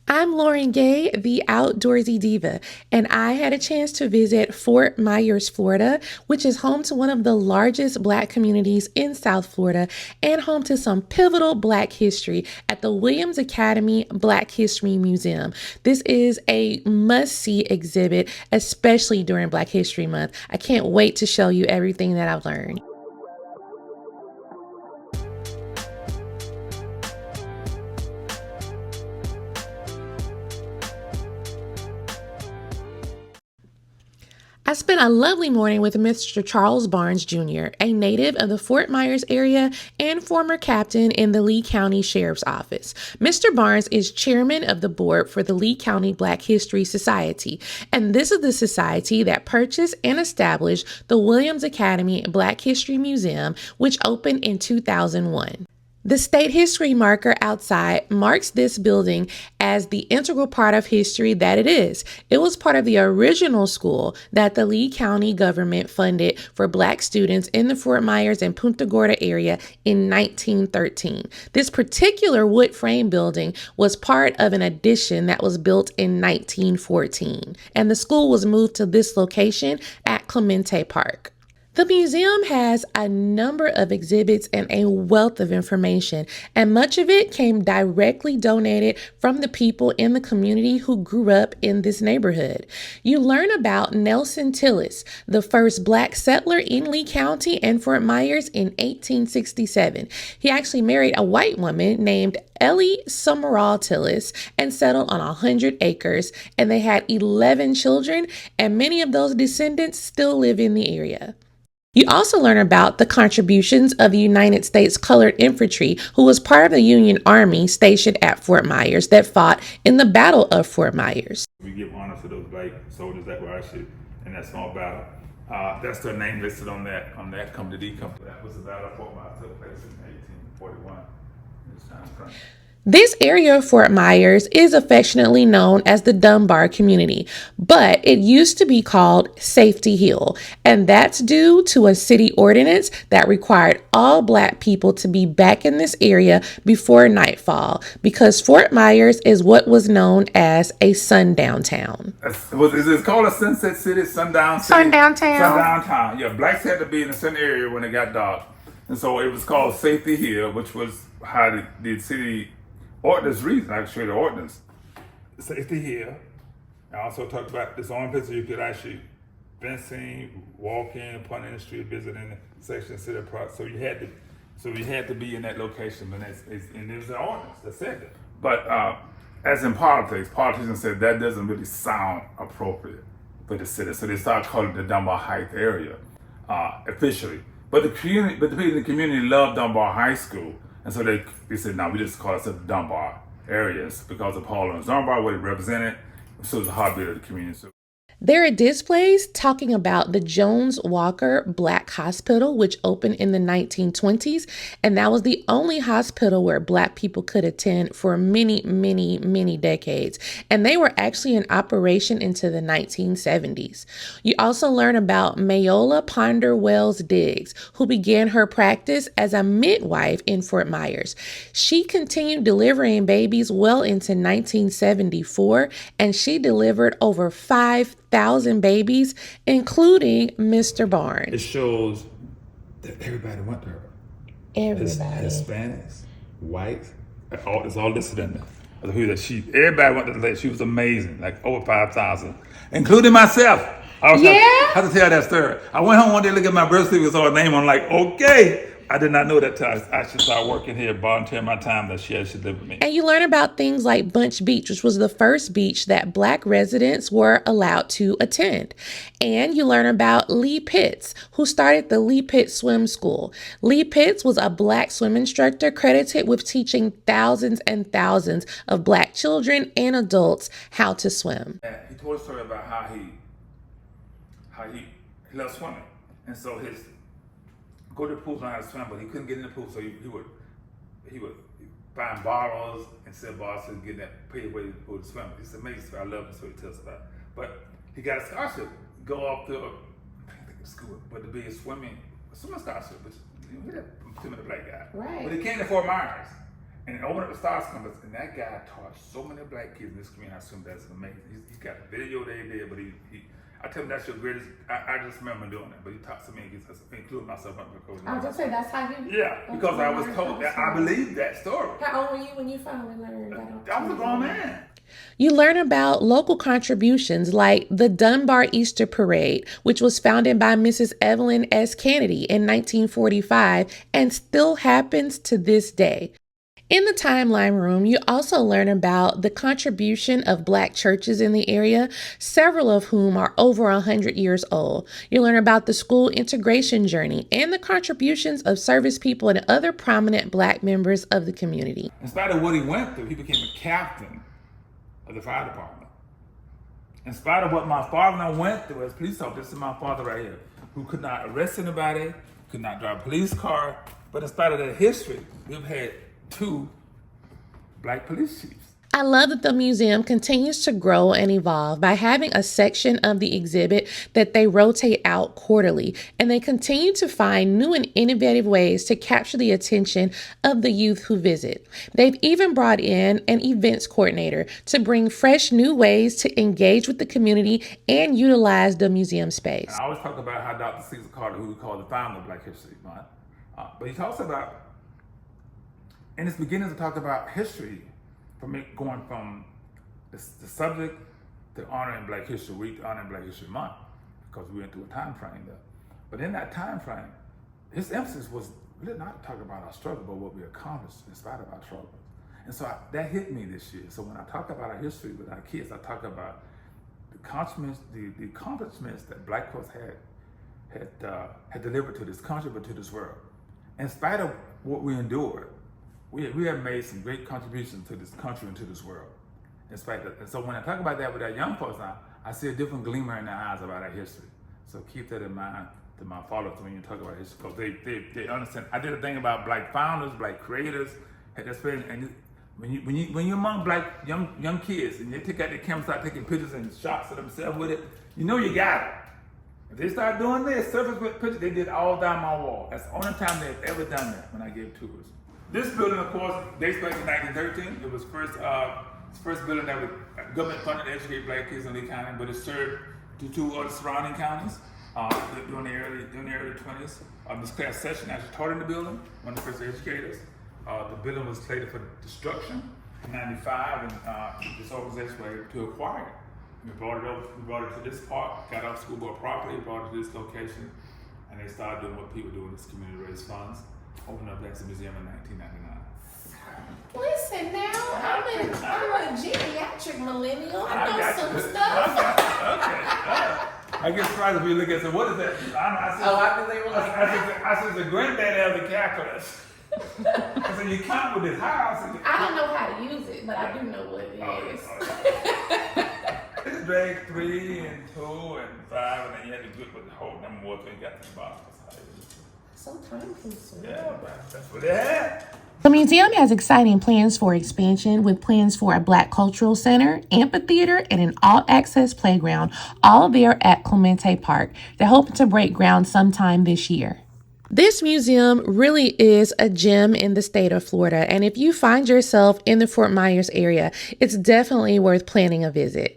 I'm Lauren Gay, the Outdoorsy Diva, and I had a chance to visit Fort Myers, Florida, which is home to one of the largest Black communities in South Florida and home to some pivotal Black history at the Williams Academy Black History Museum. This is a must-see exhibit, especially during Black History Month. I can't wait to show you everything that I've learned. I spent a lovely morning with Mr. Charles Barnes Jr., a native of the Fort Myers area and former captain in the Lee County Sheriff's Office. Mr. Barnes is chairman of the board for the Lee County Black History Society, and this is the society that purchased and established the Williams Academy Black History Museum, which opened in 2001. The state history marker outside marks this building as the integral part of history that it is. It was part of the original school that the Lee County government funded for Black students in the Fort Myers and Punta Gorda area in 1913. This particular wood frame building was part of an addition that was built in 1914, and the school was moved to this location at Clemente Park. The museum has a number of exhibits and a wealth of information, and much of it came directly donated from the people in the community who grew up in this neighborhood. You learn about Nelson Tillis, the first Black settler in Lee County and Fort Myers in 1867. He actually married a white woman named Ellie Summerall Tillis and settled on 100 acres, and they had 11 children, and many of those descendants still live in the area. You also learn about the contributions of the United States Colored Infantry, who was part of the Union Army stationed at Fort Myers that fought in the Battle of Fort Myers. We give honor to those Black soldiers that were actually in that small battle. That's their name listed on that Come to D company. That was the Battle of Fort Myers, took place in 1841. This area of Fort Myers is affectionately known as the Dunbar Community, but it used to be called Safety Hill, and that's due to a city ordinance that required all Black people to be back in this area before nightfall, because Fort Myers is what was known as a sundown town. Is it called a Sunset City, Sundown City? Sundown town. Sundown town. Yeah, Blacks had to be in a certain area when it got dark, and so it was called Safety Hill, which was how the city ordinance reason. I can show you the ordinance. Safety here. I also talked about this only place you could actually fencing, walking, upon in the street, visiting the section, city park. So you had to be in that location, and there's an ordinance that said it. But as in politicians said that doesn't really sound appropriate for the city, so they started calling it the Dunbar Heights area officially. But the people in the community loved Dunbar High School. And so they said, no, we just call ourselves Dunbar areas because of Paul and Dunbar, what it represented. So it was a heartbeat of the community. So there are displays talking about the Jones Walker Black Hospital, which opened in the 1920s, and that was the only hospital where Black people could attend for many, many, many decades, and they were actually in operation into the 1970s. You also learn about Mayola Ponder Wells Diggs, who began her practice as a midwife in Fort Myers. She continued delivering babies well into 1974, and she delivered over 5,000 babies, including Mr. Barnes. it shows that everybody went to her. Everybody. Hispanics, whites, it's all listed in there. Everybody went to the lady. She was amazing, like over 5,000, including myself. I have to tell that story. I went home one day, look at my birth certificate, saw her name. I'm like, okay. I did not know that till I actually started working here, volunteering my time that she actually lived with me. And you learn about things like Bunche Beach, which was the first beach that Black residents were allowed to attend. And you learn about Lee Pitts, who started the Lee Pitts Swim School. Lee Pitts was a Black swim instructor credited with teaching thousands and thousands of Black children and adults how to swim. And he told a story about how he loved swimming. And so his go to the pool, learn how to swim, but he couldn't get in the pool, so he would find borrowers and sell borrowers to get that pay away to the pool to swim. It's amazing. I love this, what he tells about. But he got a scholarship, go off to school, but to be a swimming scholarship, which he had too many Black guys. Right. But he came to Fort Myers, and opened up the Stars Compass, and that guy taught so many black kids in this community. I assume that's amazing. He's got a video they did, but I tell him that's your greatest. I just remember doing it, but he taught so many kids, including myself. I was just say that's how you. Yeah, because I was told that I believed that story. How old were you when you finally learned that? I was a grown man. You learn about local contributions like the Dunbar Easter Parade, which was founded by Mrs. Evelyn S. Kennedy in 1945 and still happens to this day. In the timeline room, you also learn about the contribution of Black churches in the area, several of whom are over 100 years old. You learn about the school integration journey and the contributions of service people and other prominent Black members of the community. In spite of what he went through, he became a captain of the fire department. In spite of what my father and I went through as police officers, this is my father right here, who could not arrest anybody, could not drive a police car, but in spite of that history, we've had 2 Black police chiefs. I love that the museum continues to grow and evolve by having a section of the exhibit that they rotate out quarterly, and they continue to find new and innovative ways to capture the attention of the youth who visit. They've even brought in an events coordinator to bring fresh new ways to engage with the community and utilize the museum space. I always talk about how Dr. Cesar Carter, who we call the founder of Black History Month, but he talks about, in his beginnings, to talk about history, from it going from the subject to honoring Black History Week to honoring Black History Month, because we went through a time frame there. But in that time frame, his emphasis was really not to talk about our struggle, but what we accomplished in spite of our struggles. And so that hit me this year. So when I talk about our history with our kids, I talk about the accomplishments that Black folks had delivered to this country, but to this world. In spite of what we endured, we have made some great contributions to this country and to this world. In spite of, and so when I talk about that with our young folks now, I see a different glimmer in their eyes about our history. So keep that in mind to my followers when you talk about history, because they understand. I did a thing about Black founders, Black creators, and when you're among Black young kids and they take out their camera, start taking pictures and shots of themselves with it, you know you got it. If they start doing this, surface with pictures, they did all down my wall. That's the only time they've ever done that when I gave tours. This building, of course, dates back to 1913. It was first building that was government funded to educate Black kids in Lee County, but it served to 2 other surrounding counties during the early 20s. This class session actually taught in the building, one of the first educators. The building was slated for destruction in '95, and this organization was able to acquire it. We brought it to this park, got off school board property, brought it to this location, and they started doing what people do in this community, raise funds. Opened up as a museum in 1999. Listen now, I'm a geriatric millennial. I know some stuff. I get surprised if you look at, so what is that? I said, the granddaddy of the calculus. I said, you count with this house. I don't know how to use it, but I do know what it is. It's grade 3 and 2 and 5, and then you had to do it with the whole number more until you got to the bottom. So time consuming. Yeah, but that's what they had. The museum has exciting plans for expansion, with plans for a Black cultural center, amphitheater, and an all-access playground, all there at Clemente Park. They're hoping to break ground sometime this year. This museum really is a gem in the state of Florida, and if you find yourself in the Fort Myers area, it's definitely worth planning a visit.